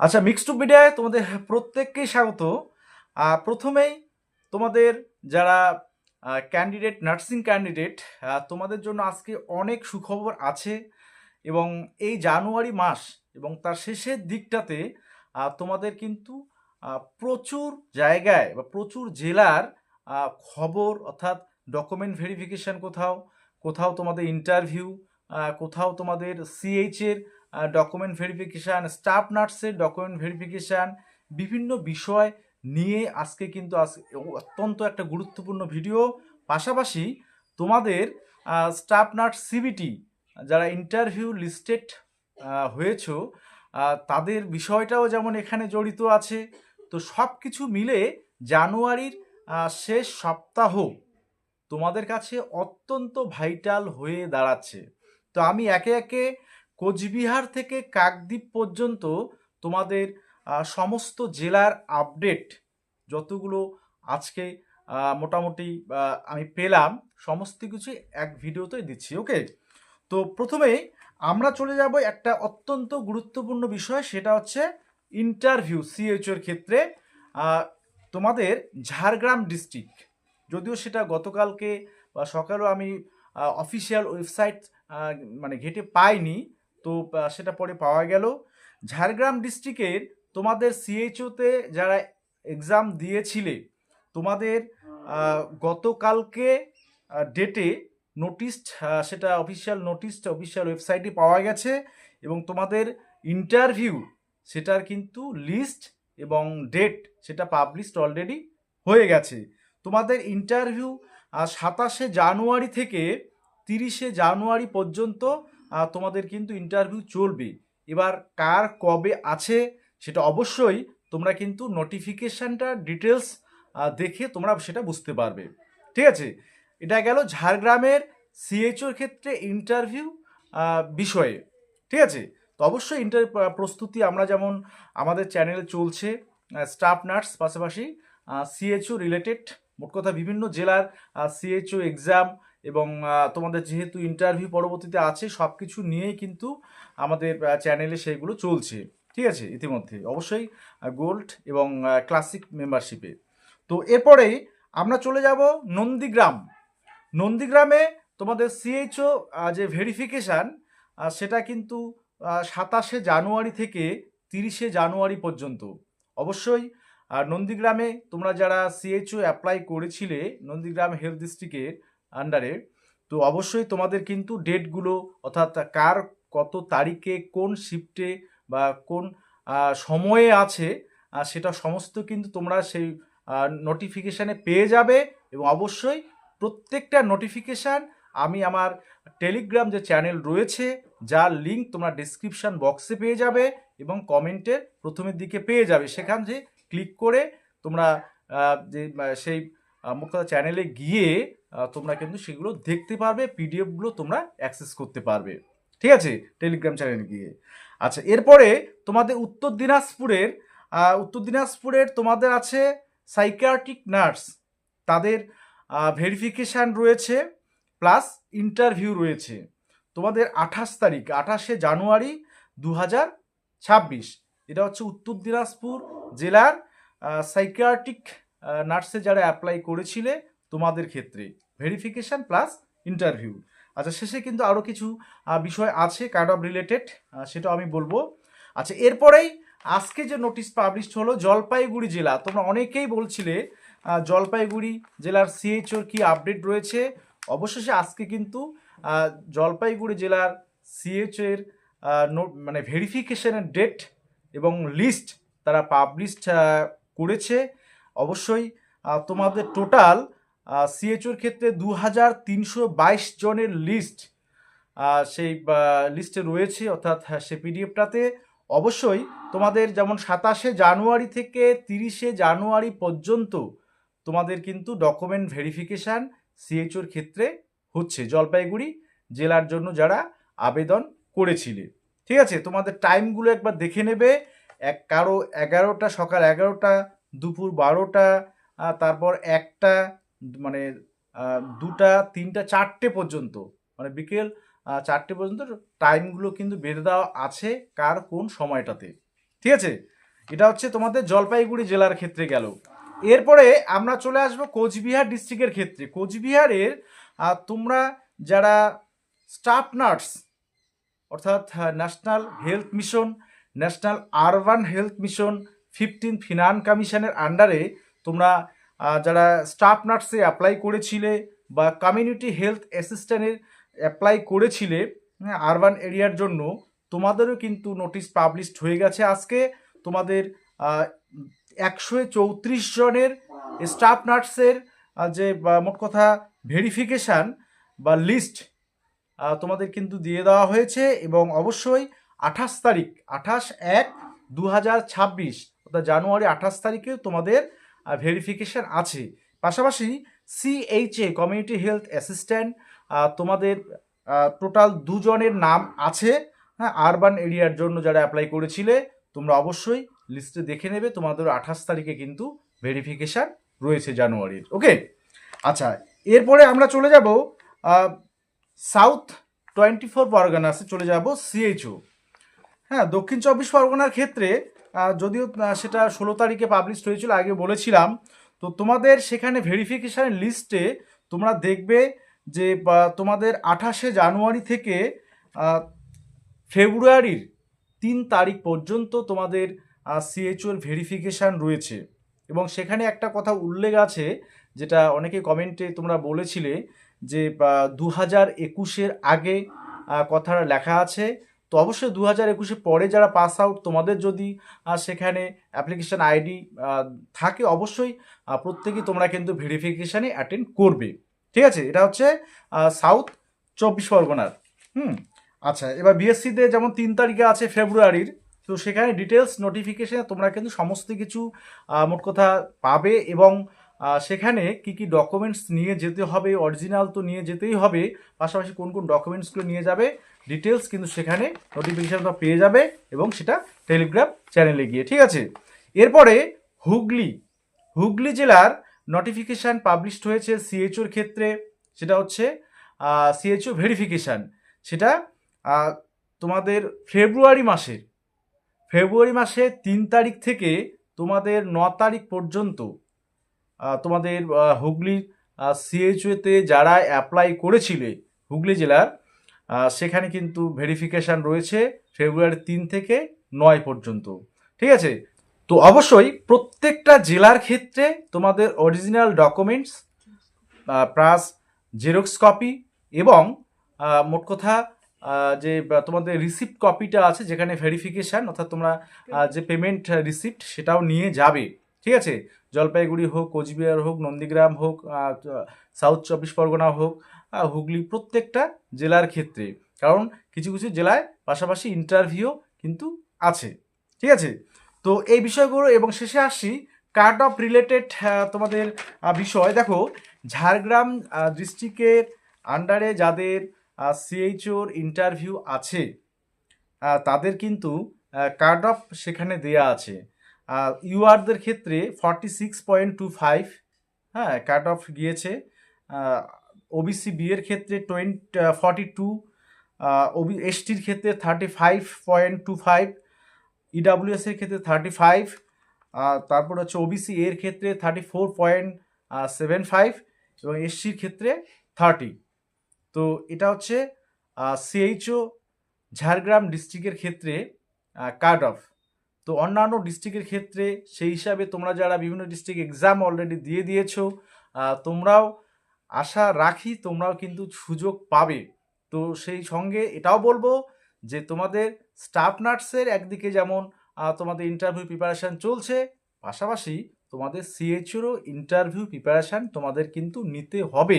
আচ্ছা, মিক্সড মিডিয়ায় তোমাদের প্রত্যেককেই স্বাগত। প্রথমেই তোমাদের যারা ক্যান্ডিডেট, নার্সিং ক্যান্ডিডেট, তোমাদের জন্য আজকে অনেক সুখবর আছে। এবং এই জানুয়ারি মাস এবং তার শেষের দিকটাতে তোমাদের কিন্তু প্রচুর জায়গায় বা প্রচুর জেলার খবর, অর্থাৎ ডকুমেন্ট ভেরিফিকেশান, কোথাও কোথাও তোমাদের ইন্টারভিউ, কোথাও তোমাদের সিএইচের ডকুমেন্ট ভেরিফিকেশান, স্টাফ নার্সের ডকুমেন্ট ভেরিফিকেশান, বিভিন্ন বিষয় নিয়ে আজকে কিন্তু অত্যন্ত একটা গুরুত্বপূর্ণ ভিডিও। পাশাপাশি তোমাদের স্টাফ নার্স সিবিটি যারা ইন্টারভিউ লিস্টেড হয়েছো, তাদের বিষয়টাও যেমন এখানে জড়িত আছে। তো সব কিছু মিলে জানুয়ারির শেষ সপ্তাহ তোমাদের কাছে অত্যন্ত ভাইটাল হয়ে দাঁড়াচ্ছে। তো আমি একে একে কোচবিহার থেকে কাকদ্বীপ পর্যন্ত তোমাদের সমস্ত জেলার আপডেট যতগুলো আজকে মোটামুটি আমি পেলাম, সমস্ত কিছু এক ভিডিওতেই দিচ্ছি। ওকে, তো প্রথমে আমরা চলে যাব একটা অত্যন্ত গুরুত্বপূর্ণ বিষয়, সেটা হচ্ছে ইন্টারভিউ সিএইচওর ক্ষেত্রে। তোমাদের ঝাড়গ্রাম ডিস্ট্রিক্ট, যদিও সেটা গতকালকে বা সকালেও আমি অফিসিয়াল ওয়েবসাইট মানে ঘেটে পাইনি, তো সেটা পরে পাওয়া গেল। ঝাড়গ্রাম ডিস্ট্রিক্টের তোমাদের সিএইচওতে যারা এক্সাম দিয়েছিলে, তোমাদের গতকালকে ডেটে নোটিশ, সেটা অফিসিয়াল নোটিশটা অফিসিয়াল ওয়েবসাইটে পাওয়া গেছে। এবং তোমাদের ইন্টারভিউ সেটার কিন্তু লিস্ট এবং ডেট সেটা পাবলিশড অলরেডি হয়ে গেছে। তোমাদের ইন্টারভিউ 27শে জানুয়ারি থেকে 30শে জানুয়ারি পর্যন্ত তোমাদের কিন্তু ইন্টারভিউ চলবে। এবার কার কবে আছে সেটা অবশ্যই তোমরা কিন্তু নোটিফিকেশানটা ডিটেলস দেখে তোমরা সেটা বুঝতে পারবে। ঠিক আছে, এটা গেল ঝাড়গ্রামের সিএইচওর ক্ষেত্রে ইন্টারভিউ বিষয়ে। ঠিক আছে, তো অবশ্যই প্রস্তুতি আমরা যেমন আমাদের চ্যানেলে চলছে, স্টাফ নার্স পাশাপাশি সিএইচও রিলেটেড, মোট কথা বিভিন্ন জেলার সিএইচও এক্সাম এবং তোমাদের যেহেতু ইন্টারভিউ পরবর্তীতে আছে, সব কিছু নিয়েই কিন্তু আমাদের চ্যানেলে সেইগুলো চলছে। ঠিক আছে, ইতিমধ্যে অবশ্যই গোল্ড এবং ক্লাসিক মেম্বারশিপে। তো এরপরেই আমরা চলে যাব নন্দীগ্রাম। নন্দীগ্রামে তোমাদের সিএইচও যে ভেরিফিকেশান, সেটা কিন্তু 27শে জানুয়ারি থেকে 30শে জানুয়ারি পর্যন্ত। অবশ্যই নন্দীগ্রামে তোমরা যারা সিএইচও অ্যাপ্লাই করেছিলে নন্দীগ্রাম হেলথ ডিস্ট্রিক্টের আন্ডারে, তো অবশ্যই তোমাদের কিন্তু ডেটগুলো, অর্থাৎ কার কত তারিখে কোন শিফটে বা কোন সময়ে আছে, সেটা সমস্ত কিন্তু তোমরা সেই নোটিফিকেশানে পেয়ে যাবে। এবং অবশ্যই প্রত্যেকটা নোটিফিকেশান আমি আমার টেলিগ্রাম যে চ্যানেল রয়েছে, যার লিঙ্ক তোমরা ডিসক্রিপশান বক্সে পেয়ে যাবে এবং কমেন্টের প্রথমের দিকে পেয়ে যাবে, সেখান থেকে ক্লিক করে তোমরা যে সেই মোট কথা চ্যানেলে গিয়ে তোমরা কিন্তু সেগুলো দেখতে পারবে, পিডিএফগুলো তোমরা অ্যাক্সেস করতে পারবে। ঠিক আছে, টেলিগ্রাম চ্যানেলে গিয়ে। আচ্ছা, এরপরে তোমাদের উত্তর দিনাজপুরের তোমাদের আছে সাইকিয়াট্রিক নার্স, তাদের ভেরিফিকেশান রয়েছে প্লাস ইন্টারভিউ রয়েছে। তোমাদের 28শে জানুয়ারি 2026, এটা হচ্ছে উত্তর দিনাজপুর জেলার সাইকিয়াট্রিক নার্সে যারা অ্যাপ্লাই করেছিলে তোমাদের ক্ষেত্রে ভেরিফিকেশান প্লাস ইন্টারভিউ। আচ্ছা, শেষে কিন্তু আরও কিছু বিষয় আছে কার্ড অফ রিলেটেড, সেটাও আমি বলবো। আচ্ছা, এরপরেই আজকে যে নোটিশ পাবলিশড হলো জলপাইগুড়ি জেলা, তোমরা অনেকেই বলছিলে জলপাইগুড়ি জেলার সিএইচওর কি আপডেট রয়েছে। অবশেষে আজকে কিন্তু জলপাইগুড়ি জেলার সিএইচওর মানে ভেরিফিকেশনের ডেট এবং লিস্ট তারা পাবলিশড করেছে। অবশ্যই তোমাদের টোটাল সিএইচওর ক্ষেত্রে 2322 জনের লিস্ট সেই লিস্টে রয়েছে, অর্থাৎ সে পিডিএফটাতে। অবশ্যই তোমাদের যেমন 27শে জানুয়ারি থেকে 30শে জানুয়ারি পর্যন্ত তোমাদের কিন্তু ডকুমেন্ট ভেরিফিকেশান সিএইচওর ক্ষেত্রে হচ্ছে জলপাইগুড়ি জেলার জন্য যারা আবেদন করেছিলে। ঠিক আছে, তোমাদের টাইমগুলো একবার দেখে নেবে। কারো 11টা, সকাল 11টা, দুপুর 12টা, তারপর 1টা, মানে 2টা, 3টা, 4টে পর্যন্ত, মানে বিকেল 4টে পর্যন্ত টাইমগুলো কিন্তু বেঁধে দেওয়া আছে কার কোন সময়টাতে। ঠিক আছে, এটা হচ্ছে তোমাদের জলপাইগুড়ি জেলার ক্ষেত্রে গেল। এরপরে আমরা চলে আসবো কোচবিহার ডিস্ট্রিক্টের ক্ষেত্রে। কোচবিহারের তোমরা যারা স্টাফ নার্স, অর্থাৎ national health mission, national urban health mission, 15 finance কমিশনের আন্ডারে তোমরা যারা স্টাফ নার্সে অ্যাপ্লাই করেছিলে বা কমিউনিটি হেলথ অ্যাসিস্ট্যান্টের অ্যাপ্লাই করেছিলে আরবান এরিয়ার জন্য, তোমাদেরও কিন্তু নোটিশ পাবলিশড হয়ে গেছে আজকে। তোমাদের 134 জনের স্টাফ নার্সের যে মোট কথা ভেরিফিকেশান বা লিস্ট তোমাদের কিন্তু দিয়ে দেওয়া হয়েছে, এবং অবশ্যই 28 তারিখ, 28/1/2026 অর্থাৎ জানুয়ারি 28 তারিখে তোমাদের ভেরিফিকেশান আছে। পাশাপাশি CHA কমিউনিটি হেলথ অ্যাসিস্ট্যান্ট তোমাদের টোটাল 2 জনের নাম আছে। হ্যাঁ, আরবান এরিয়ার জন্য যারা অ্যাপ্লাই করেছিলে তোমরা অবশ্যই লিস্টে দেখে নেবে, তোমাদের 28 তারিখে কিন্তু ভেরিফিকেশান রয়েছে জানুয়ারির। ওকে, আচ্ছা, এরপরে আমরা চলে যাব সাউথ 24 পরগনাসে, চলে যাব CHO। হ্যাঁ, দক্ষিণ 24 পরগনার ক্ষেত্রে যদিও সেটা 16 তারিখে পাবলিশ হয়েছিল, আগে বলেছিলাম। তো তোমাদের সেখানে ভেরিফিকেশান লিস্টে তোমরা দেখবে যে তোমাদের 28শে জানুয়ারি থেকে ফেব্রুয়ারির 3 তারিখ পর্যন্ত তোমাদের CHOর ভেরিফিকেশান রয়েছে। এবং সেখানে একটা কথা উল্লেখ আছে, যেটা অনেকে কমেন্টে তোমরা বলেছিলে যে 2021-এর আগে কথাটা লেখা আছে। তো অবশ্যই 2021-এ পরে যারা পাস আউট, তোমাদের যদি সেখানে অ্যাপ্লিকেশান আইডি থাকে, অবশ্যই প্রত্যেকেই তোমরা কিন্তু ভেরিফিকেশানে অ্যাটেন্ড করবে। ঠিক আছে, এটা হচ্ছে সাউথ 24 পরগনার। আচ্ছা, এবার বিএসসিতে যেমন 3 তারিখে আছে ফেব্রুয়ারির, তো সেখানে ডিটেলস নোটিফিকেশানে তোমরা কিন্তু সমস্ত কিছু মোট কথা পাবে, এবং সেখানে কি কি ডকুমেন্টস নিয়ে যেতে হবে, অরিজিনাল তো নিয়ে যেতেই হবে, পাশাপাশি কোন কোন ডকুমেন্টসগুলো নিয়ে যাবে ডিটেলস কিন্তু সেখানে নোটিফিকেশান পেয়ে যাবে, এবং সেটা টেলিগ্রাম চ্যানেলে গিয়ে। ঠিক আছে, এরপরে হুগলি জেলার নোটিফিকেশান পাবলিশড হয়েছে CHOর ক্ষেত্রে। সেটা হচ্ছে CHO ভেরিফিকেশান। সেটা তোমাদের ফেব্রুয়ারি মাসের 3 তারিখ থেকে তোমাদের 9 তারিখ পর্যন্ত তোমাদের হুগলির CHOতে যারা অ্যাপ্লাই করেছিলে হুগলি জেলার, সেখানে কিন্তু ভেরিফিকেশান রয়েছে ফেব্রুয়ারি 3 থেকে 9 পর্যন্ত। ঠিক আছে, তো অবশ্যই প্রত্যেকটা জেলার ক্ষেত্রে তোমাদের original documents plus xerox copy, এবং মোট কথা যে তোমাদের রিসিপ্ট কপিটা আছে যেখানে ভেরিফিকেশান, অর্থাৎ তোমরা যে পেমেন্ট রিসিপ্ট সেটাও নিয়ে যাবে। ঠিক আছে, জলপাইগুড়ি হোক, কোচবিহার হোক, নন্দীগ্রাম হোক, সাউথ 24 পরগনা হোক, হুগলি, প্রত্যেকটা জেলার ক্ষেত্রে, কারণ কিছু কিছু জেলায় পাশাপাশি ইন্টারভিউ কিন্তু আছে। ঠিক আছে, তো এই বিষয়গুলো, এবং শেষে আসি কাট অফ রিলেটেড তোমাদের বিষয়। দেখো, ঝাড়গ্রাম ডিস্ট্রিক্টের আন্ডারে যাদের CHOর ইন্টারভিউ আছে তাদের কিন্তু কাট অফ সেখানে দেয়া আছে। ইউআরদের ক্ষেত্রে 46.25, হ্যাঁ, কাট অফ গিয়েছে। OBC বি এর ক্ষেত্রে 42, STর ক্ষেত্রে 35.25, EWS এর ক্ষেত্রে 35, তারপর হচ্ছে OBC এর ক্ষেত্রে 34.75, এবং SCর ক্ষেত্রে 30। তো এটা হচ্ছে CHO ঝাড়গ্রাম ডিস্ট্রিক্টের ক্ষেত্রে কাট অফ। তো অন্যান্য ডিস্ট্রিক্টের ক্ষেত্রে সেই হিসাবে তোমরা যারা বিভিন্ন ডিস্ট্রিক্ট এক্সাম অলরেডি দিয়ে দিয়েছো, তোমরাও আশা রাখি তোমরাও কিন্তু সুযোগ পাবে। তো সেই সঙ্গে এটাও বলবো যে তোমাদের স্টাফ নার্সের একদিকে যেমন তোমাদের ইন্টারভিউ প্রিপারেশান চলছে, পাশাপাশি তোমাদের CHOরও ইন্টারভিউ প্রিপারেশান তোমাদের কিন্তু নিতে হবে।